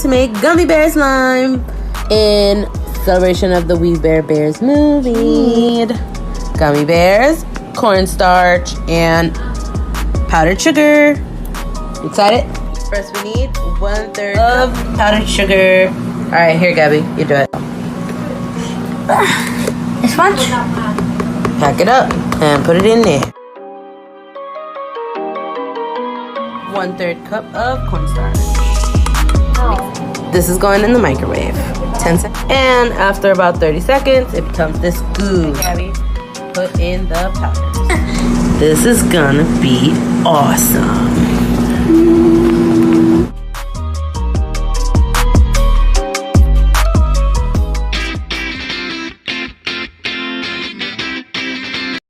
to make Gummy Bear Slime in celebration of the We Bare Bears movie. Gummy bears, cornstarch, and powdered sugar. Excited? First we need 1/3 of powdered sugar. Alright, here Gabby, you do it. This much? Pack it up and put it in there. 1/3 cup of cornstarch. This is going in the microwave. 10 seconds. And after about 30 seconds, it becomes this goo. Gabby, put in the powder. This is gonna be awesome.